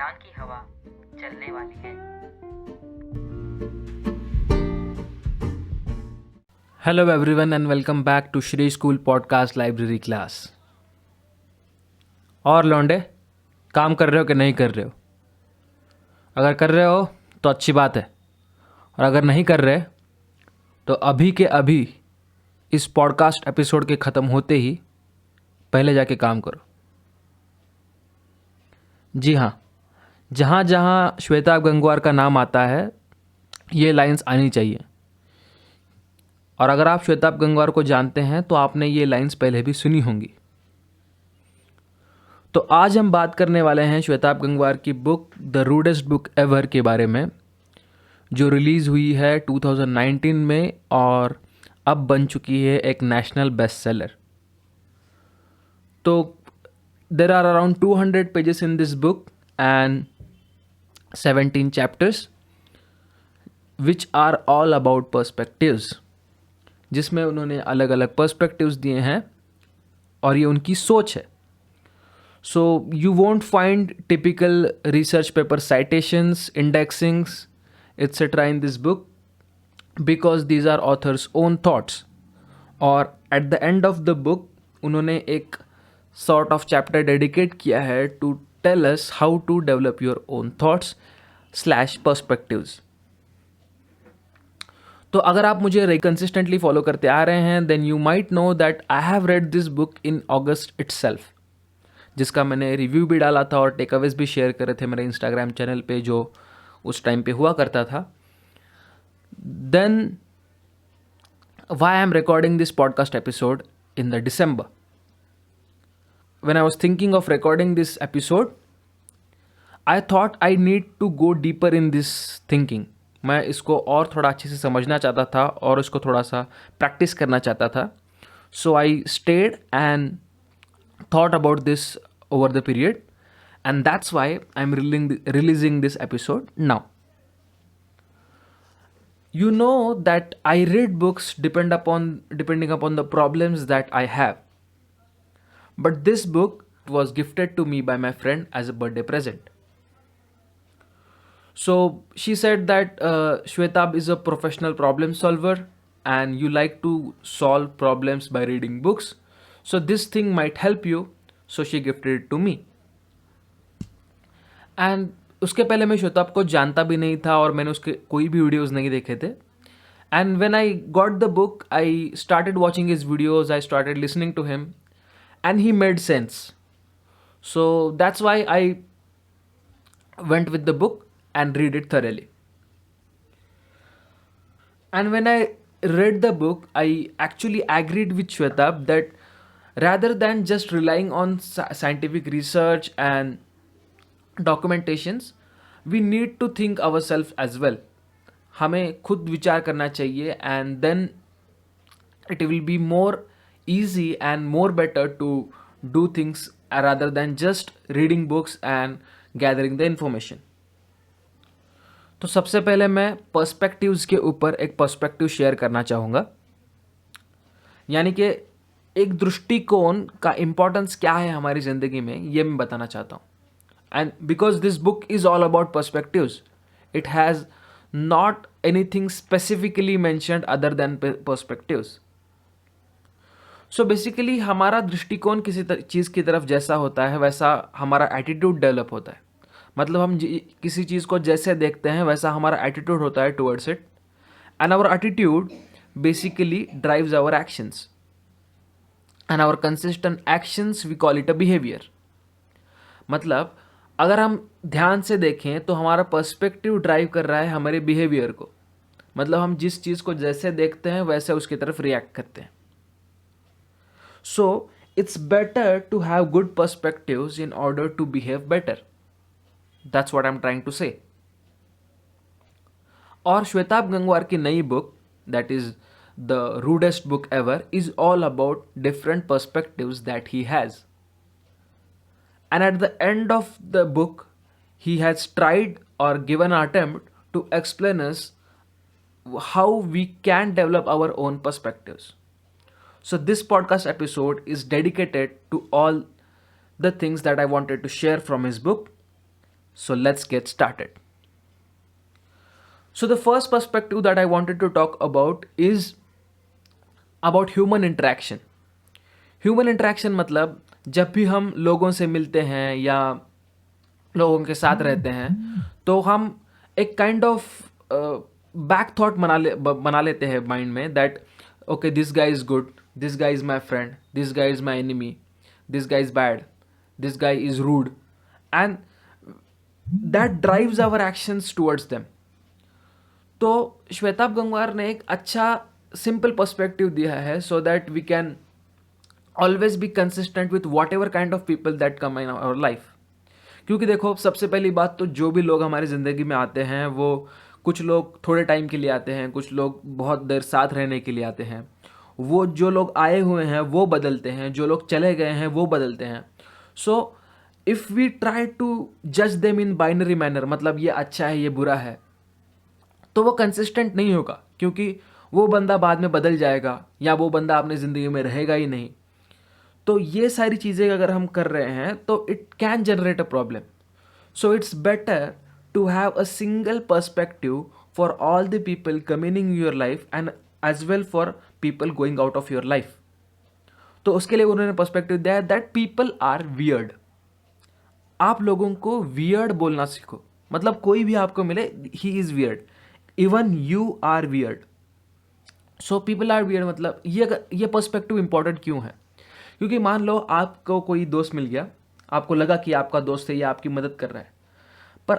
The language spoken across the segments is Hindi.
ज्ञान की हवा चलने वाली है। Hello everyone and welcome back to Shri school podcast library class. और लौंडे, काम कर रहे हो कि नहीं कर रहे हो? अगर कर रहे हो तो अच्छी बात है, और अगर नहीं कर रहे तो अभी के अभी इस पॉडकास्ट एपिसोड के ख़त्म होते ही पहले जाके काम करो। जी हाँ, जहाँ जहाँ श्वेता गंगवार का नाम आता है ये लाइंस आनी चाहिए। और अगर आप श्वेताब गंगवार को जानते हैं तो आपने ये लाइंस पहले भी सुनी होंगी। तो आज हम बात करने वाले हैं श्वेताब गंगवार की book the rudest book ever के बारे में, जो रिलीज़ हुई है 2019 में और अब बन चुकी है एक नेशनल बेस्ट सेलर। तो there are around 200 pages in this book and 17 chapters which are all about perspectives, जिसमें उन्होंने अलग अलग पर्सपेक्टिव्स दिए हैं और ये उनकी सोच है। So you won't find typical research paper citations, indexings etc. in this book because these are authors own thoughts। और at the end of the book उन्होंने एक sort of chapter dedicate किया है to tell us how to develop your own thoughts slash perspectives। तो अगर आप मुझे कंसिस्टेंटली फॉलो करते आ रहे हैं then you might know that I have read this book in August itself, जिसका मैंने रिव्यू भी डाला था और टेकअवेज भी शेयर करे थे मेरे इंस्टाग्राम चैनल पे जो उस टाइम पे हुआ करता था। Then why I am recording this podcast episode in the December? When I was thinking of recording this episode I thought I need to go deeper in this thinking. मैं इसको और थोड़ा अच्छे से समझना चाहता था और इसको थोड़ा सा प्रैक्टिस करना चाहता था। So I stayed and thought about this over the period and that's why I'm releasing this episode now. You know that I read books depending upon the problems that I have, but this book was gifted to me by my friend as a birthday present. So she said that Shwetab is a professional problem solver and you like to solve problems by reading books, so this thing might help you, so she gifted it to me। And उसके पहले मैं श्वेताब को जानता भी नहीं था और मैंने उसके कोई भी वीडियोस नहीं देखे थे। And when I got the book I started watching his videos, I started listening to him and he made sense. So that's why I went with the book and read it thoroughly। And when I read the book, I actually agreed with Shwetab that rather than just relying on scientific research and documentations, we need to think ourselves as well। हमें खुद विचार करना चाहिए and then it will be more easy and more better to do things rather than just reading books and gathering the information। तो सबसे पहले मैं पर्सपेक्टिव्स के ऊपर एक पर्सपेक्टिव शेयर करना चाहूँगा, यानी कि एक दृष्टिकोण का इम्पोर्टेंस क्या है हमारी ज़िंदगी में, ये मैं बताना चाहता हूँ। And because this book is all about perspectives, it has not anything specifically mentioned other than perspectives. So basically हमारा दृष्टिकोण किसी चीज़ की तरफ जैसा होता है वैसा हमारा एटीट्यूड डेवलप होता है। मतलब हम किसी चीज़ को जैसे देखते हैं वैसा हमारा एटीट्यूड होता है towards it, and our attitude basically drives our actions, and our consistent actions we call it a behaviour. मतलब अगर हम ध्यान से देखें तो हमारा पर्सपेक्टिव ड्राइव कर रहा है हमारे बिहेवियर को। मतलब हम जिस चीज़ को जैसे देखते हैं वैसे उसकी तरफ रिएक्ट करते हैं। So it's better to have good perspectives in order to behave better. That's what I'm trying to say। और श्वेताब गंगवार की नई book that is the rudest book ever is all about different perspectives that he has, and at the end of the book he has tried or given an attempt to explain us how we can develop our own perspectives। So this podcast episode is dedicated to all the things that I wanted to share from his book, So let's get started. So the first perspective that I wanted to talk about is about human interaction. Human interaction मतलब जब भी हम लोगों से मिलते हैं या लोगों के साथ रहते हैं तो हम एक काइंड ऑफ बैक थॉट बना लेते हैं माइंड में that okay this guy is good, this guy is my friend, this guy is my enemy, this guy is bad, this guy is rude, and that drives our actions towards them. तो श्वेताब गंगवार ने एक अच्छा सिंपल पर्सपेक्टिव दिया है so that we can always be consistent with whatever kind of people that come in our life. क्योंकि देखो सबसे पहली बात तो जो भी लोग हमारी ज़िंदगी में आते हैं वो कुछ लोग थोड़े टाइम के लिए आते हैं, कुछ लोग बहुत देर साथ रहने के लिए आते हैं. वो जो लोग आए हुए हैं वो बदलते हैं, जो लोग चले गए हैं वो बदलते हैं. So if we try to जज देम इन बाइनरी मैनर, मतलब ये अच्छा है ये बुरा है, तो वो कंसिस्टेंट नहीं होगा क्योंकि वो बंदा बाद में बदल जाएगा या वो बंदा अपनी ज़िंदगी में रहेगा ही नहीं. तो ये सारी चीज़ें अगर हम कर रहे हैं तो it can generate a problem. So it's better to have a single perspective for all the people coming in your life and as well for people going out of your life. तो उसके लिए उन्होंने पर्सपेक्टिव दिया है दैट पीपल आर वियर्ड. आप लोगों को वियर्ड बोलना सीखो. मतलब कोई भी आपको मिले he is weird, even you are weird. So people are weird मतलब ये पर्सपेक्टिव इंपॉर्टेंट क्यों है? क्योंकि मान लो आपको कोई दोस्त मिल गया, आपको लगा कि आपका दोस्त है या आपकी मदद कर रहा है, पर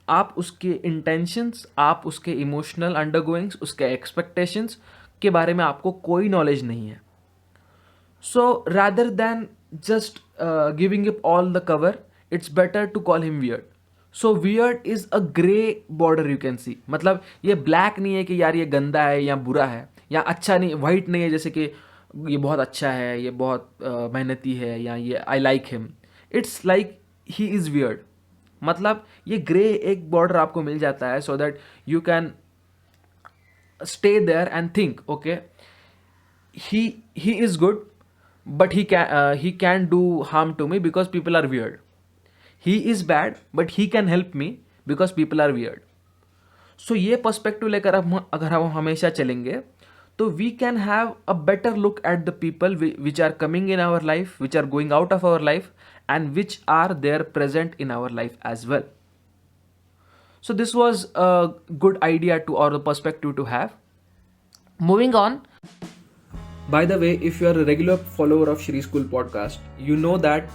आप उसके इंटेंशंस, आप उसके इमोशनल अंडरगोइंग्स, उसके एक्सपेक्टेशंस के बारे में आपको कोई नॉलेज नहीं है. So rather than just giving it all the cover, it's better to call him weird. So weird is a grey border you can see. मतलब ये ब्लैक नहीं है कि यार ये गंदा है या बुरा है या अच्छा नहीं, वाइट नहीं है जैसे कि ये बहुत अच्छा है, ये बहुत मेहनती है या ये I like him. It's like he is weird. मतलब ये ग्रे एक बॉर्डर आपको मिल जाता है so that you can stay there and think okay he is good but he can do harm to me because people are weird. He is bad but he can help me because people are weird. So ये पर्सपेक्टिव लेकर अगर हम हमेशा चलेंगे तो we can have a better look at the people which are coming in our life, which are going out of our life and which are there present in our life as well. So this was a good idea to or a perspective to have. Moving on. By the way, if you are a regular follower of Shri School podcast, you know that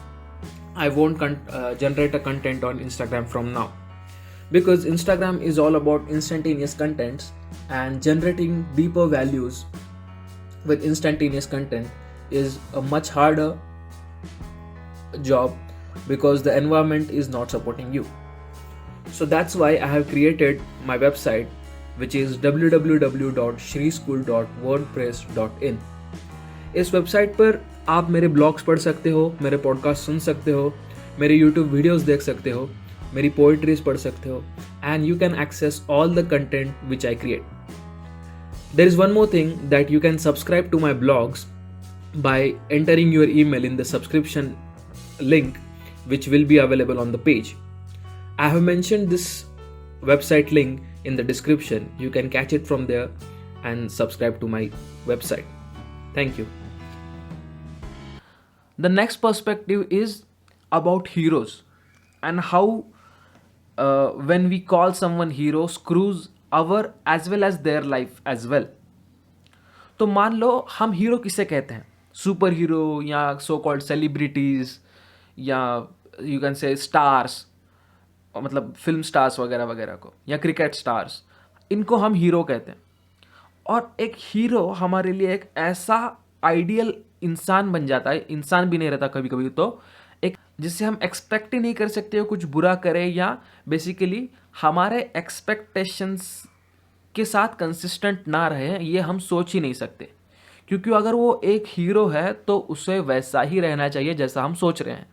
I won't generate a content on Instagram from now. Because Instagram is all about instantaneous contents, and generating deeper values with instantaneous content is a much harder job because the environment is not supporting you. So that's why I have created my website, which is www.shrischool.wordpress.in. इस वेबसाइट पर आप मेरे ब्लॉग्स पढ़ सकते हो, मेरे पॉडकास्ट सुन सकते हो, मेरे यूट्यूब वीडियोस देख सकते हो, मेरी पोइट्रीज पढ़ सकते हो, and you can access all the content which I create. There is one more thing that you can subscribe to my blogs by entering your email in the subscription link which will be available on the page. I have mentioned this website link in the description. You can catch it from there and subscribe to my website. Thank you. The next perspective is about heroes and how when we call someone hero screws our as well as their life as well. तो मान लो हम हीरो किसे कहते हैं? सुपर हीरो या सो कॉल्ड सेलिब्रिटीज़ या यू कैन से स्टार्स, मतलब फिल्म स्टार्स वगैरह वगैरह को, या क्रिकेट स्टार्स, इनको हम हीरो कहते हैं. और एक हीरो हमारे लिए एक ऐसा आइडियल इंसान बन जाता है, इंसान भी नहीं रहता कभी कभी, तो एक जिससे हम एक्सपेक्ट ही नहीं कर सकते हो कुछ बुरा करे या बेसिकली हमारे एक्सपेक्टेशंस के साथ कंसिस्टेंट ना रहे, ये हम सोच ही नहीं सकते. क्योंकि अगर वो एक हीरो है तो उसे वैसा ही रहना चाहिए जैसा हम सोच रहे हैं.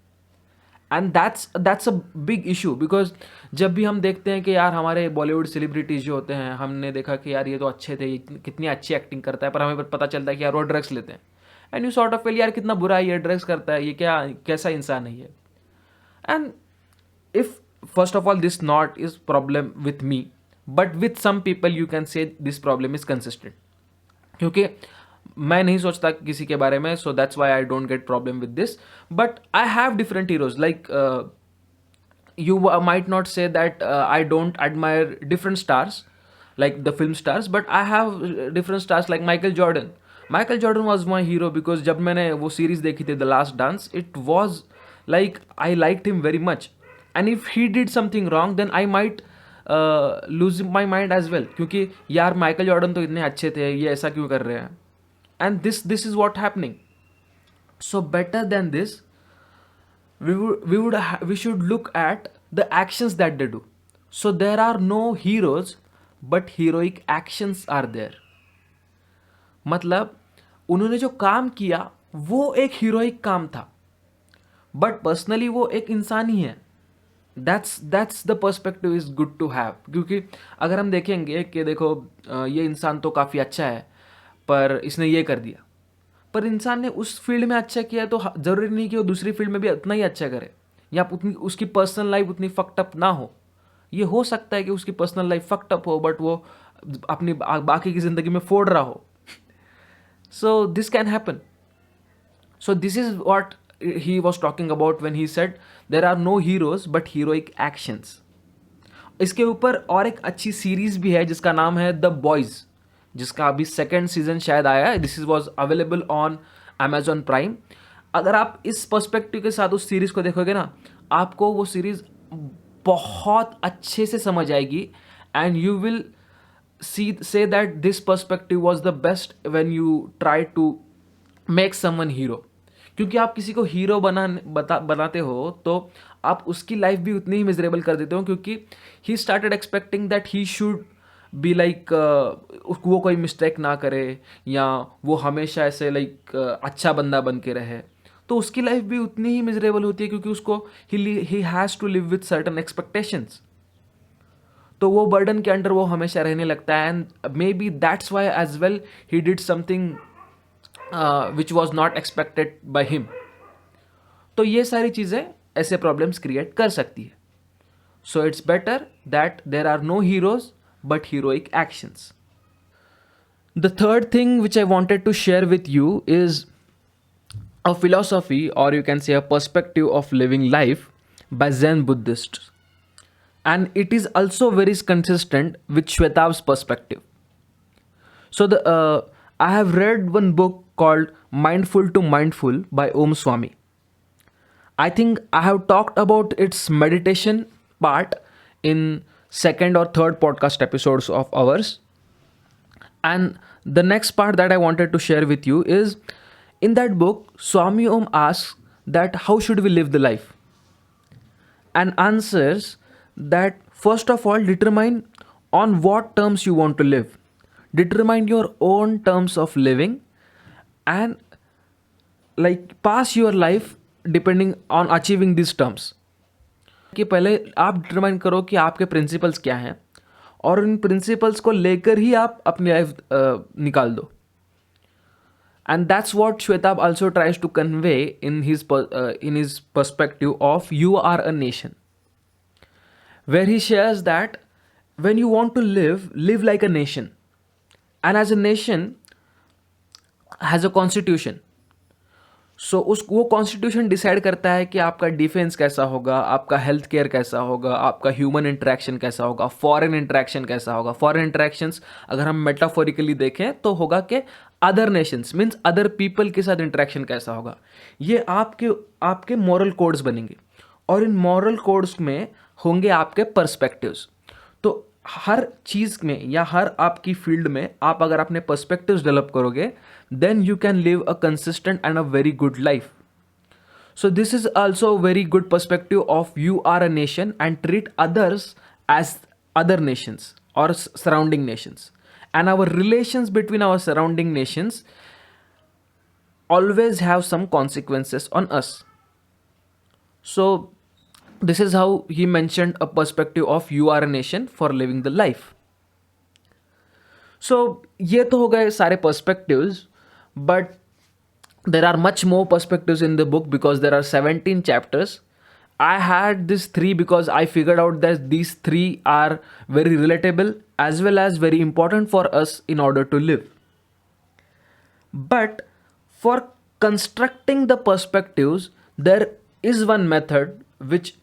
And that's a big issue because जब भी हम देखते हैं कि यार हमारे बॉलीवुड सेलिब्रिटीज जो होते हैं, हमने देखा कि यार ये तो अच्छे थे, ये कितनी अच्छी एक्टिंग करता है, पर हमें पता चलता है कि यार वो ड्रग्स लेते हैं. And you sort of feel यार कितना बुरा है, ये ड्रग्स करता है, ये कैसा इंसान है ये. And if first of all this not is problem with me, but with some people you can say this problem is consistent, क्योंकि मैं नहीं सोचता किसी के बारे में, सो that's why I don't get problem with this. But I have different heroes, like you might not say that I don't admire different stars like the film stars, but I have different stars like Michael Jordan. Michael Jordan was my hero because जब मैंने वो सीरीज देखी थी The Last Dance, it was like I liked him very much, and if he did something wrong then I might lose my mind as well, क्योंकि यार माइकल जॉर्डन तो इतने अच्छे थे, ये ऐसा क्यों कर रहे हैं. And this is what happening. So better than this, we should look at the actions that they do. So there are no heroes, but heroic actions are there. मतलब उन्होंने जो काम किया वो एक हीरोइक काम था, बट पर्सनली वो एक इंसान ही है. That's the perspective is good to have, क्योंकि अगर हम देखेंगे कि देखो ये इंसान तो काफ़ी अच्छा है पर इसने ये कर दिया, पर इंसान ने उस फील्ड में अच्छा किया है तो ज़रूरी नहीं कि वो दूसरी फील्ड में भी उतना ही अच्छा करे, या उतनी उसकी पर्सनल लाइफ उतनी फक्ड अप ना हो. ये हो सकता है कि उसकी पर्सनल लाइफ फक्ड अप हो बट वो अपनी बाकी की ज़िंदगी में फोड़ रहा हो. So this can happen. So this is what he was talking about when he said there are no heroes but heroic actions. इसके ऊपर और एक अच्छी सीरीज भी है जिसका नाम है द बॉयज़, जिसका अभी सेकेंड सीजन शायद आया है. This is was available on Amazon prime. अगर आप इस पर्सपेक्टिव के साथ उस सीरीज़ को देखोगे ना, आपको वो सीरीज़ बहुत अच्छे से समझ आएगी, and you will say that this perspective was the best when you try to make someone hero. क्योंकि आप किसी को हीरो बनाते हो तो आप उसकी लाइफ भी उतनी ही मिजरेबल कर देते हो, क्योंकि he started expecting that he should be like वो कोई मिस्टेक ना करे, या वो हमेशा ऐसे लाइक अच्छा बंदा बन के रहे, तो उसकी लाइफ भी उतनी ही मिजरेबल होती है, क्योंकि उसको he has to live with certain expectations. तो वो बर्डन के अंडर वो हमेशा रहने लगता है, and maybe that's why as well he did something which was not expected by him. तो ये सारी चीज़ें ऐसे प्रॉब्लम्स क्रिएट कर सकती है. So it's better that there are no heroes but heroic actions. The third thing which I wanted to share with you is a philosophy, or you can say a perspective of living life by Zen Buddhists. And it is also very consistent with Shwetab's perspective. So I have read one book called Mindful to Mindful by Om Swami. I think I have talked about its meditation part in second or third podcast episodes of ours. And the next part that I wanted to share with you is, in that book, Swami Om asks that how should we live the life? And answers that first of all, determine on what terms you want to live. Determine your own terms of living, and like pass your life depending on achieving these terms. कि पहले आप डिटरमाइन करो कि आपके प्रिंसिपल्स क्या हैं, और इन प्रिंसिपल्स को लेकर ही आप अपनी लाइफ निकाल दो. And that's what Shwetab also tries to convey in his perspective of You Are a Nation, where he shares that when you want to live like a nation, and as a nation has a constitution. सो वो कॉन्स्टिट्यूशन डिसाइड करता है कि आपका डिफेंस कैसा होगा, आपका हेल्थ केयर कैसा होगा, आपका ह्यूमन इंटरेक्शन कैसा होगा, फॉरेन इंटरेक्शन कैसा होगा. फॉरेन इंटरेक्शंस अगर हम मेटाफोरिकली देखें तो होगा कि other Nations means other people के साथ इंटरेक्शन कैसा होगा. ये आपके मॉरल कोड्स बनेंगे, और इन मॉरल कोड्स में होंगे आपके पर्सपेक्टिव्स. तो हर चीज़ में या हर आपकी फील्ड में आप अगर अपने पर्सपेक्टिव्स डेवलप करोगे, then you can live a consistent and a very good life. So this is also a very good perspective of You Are a Nation, and treat others as other nations or surrounding nations. And our relations between our surrounding nations always have some consequences on us. So this is how he mentioned a perspective of You Are a Nation for living the life. So ये तो हो गए सारे perspectives. But there are much more perspectives in the book because there are 17 chapters, I had this three because I figured out that these three are very relatable as well as very important for us in order to live. But for constructing the perspectives, there is one method which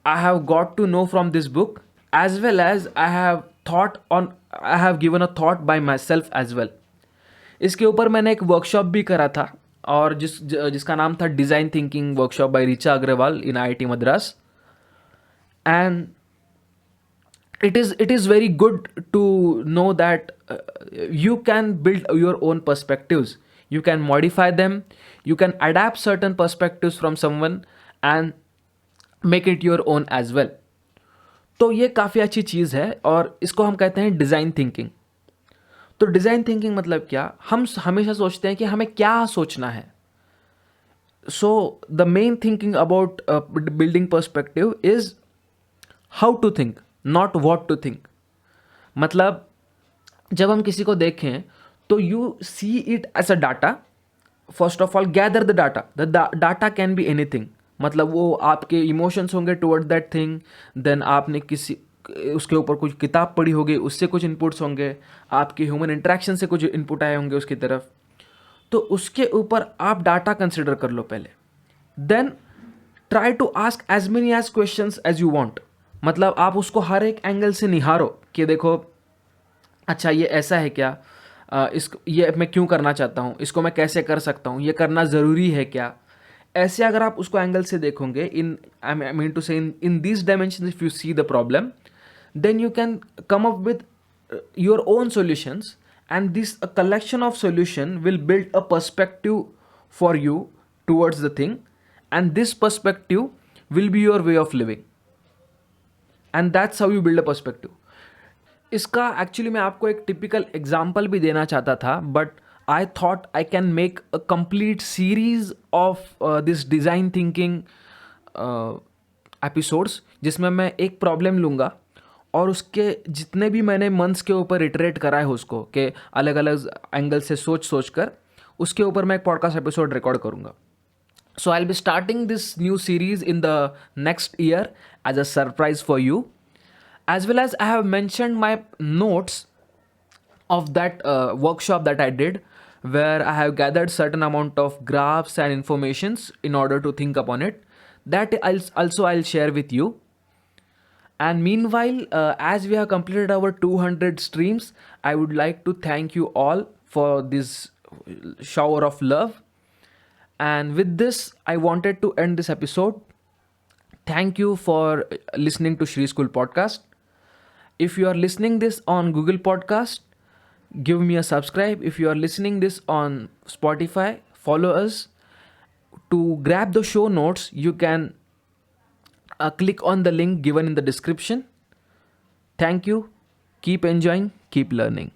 I have got to know from this book, as well as I have given a thought by myself as well. इसके ऊपर मैंने एक वर्कशॉप भी करा था, और जिसका नाम था design thinking workshop by Richa Agarwal in IIT Madras. And it is very good to know that you can build your own perspectives, you can modify them, you can adapt certain perspectives from someone and make it your own as well. तो ये काफ़ी अच्छी चीज़ है और इसको हम कहते हैं डिज़ाइन थिंकिंग. तो डिज़ाइन थिंकिंग मतलब क्या, हम हमेशा सोचते हैं कि हमें क्या सोचना है. So the main thinking about building perspective is how to think, not what to think. मतलब जब हम किसी को देखें तो you see it as a data. First of all gather the data. The data can be anything. मतलब वो आपके इमोशंस होंगे टुवर्ड दैट थिंग, देन आपने किसी उसके ऊपर कुछ किताब पढ़ी होगी, उससे कुछ इनपुट्स होंगे, आपके ह्यूमन इंटरेक्शन से कुछ इनपुट आए होंगे उसकी तरफ. तो उसके ऊपर आप डाटा कंसिडर कर लो पहले. Then try to ask as many as questions as you want. मतलब आप उसको हर एक एंगल से निहारो कि देखो अच्छा ये ऐसा है क्या, ये मैं क्यों करना चाहता हूँ, इसको मैं कैसे कर सकता हूँ, ये करना ज़रूरी है क्या. ऐसे अगर आप उसको एंगल से देखोगे, इन आई मीन टू से in this dimension, if you see the problem, then you can come up with your own solutions, and this a collection of solution will build a perspective for you towards the thing, and this perspective will be your way of living, and that's how you build a perspective. इसका एक्चुअली मैं आपको एक टिपिकल एग्जाम्पल भी देना चाहता था, but I thought I can make a complete series of this design thinking episodes, जिसमें मैं एक प्रॉब्लम लूँगा और उसके जितने भी मैंने मंथ्स के ऊपर इटरेट करा है उसको, कि अलग अलग एंगल से सोच कर उसके ऊपर मैं एक पॉडकास्ट एपिसोड रिकॉर्ड करूँगा. So I will be starting this new series in the next year as a surprise for you, as well as I have mentioned my notes of that workshop that I did, where I have gathered certain amount of graphs and informations in order to think upon it. That I'll share with you. And meanwhile, as we have completed our 200 streams, I would like to thank you all for this shower of love. And with this, I wanted to end this episode. Thank you for listening to Shri School Podcast. If you are listening this on Google Podcast, give me a subscribe. If you are listening this on Spotify, follow us. To grab the show notes, you can click on the link given in the description. Thank you. Keep enjoying, keep learning.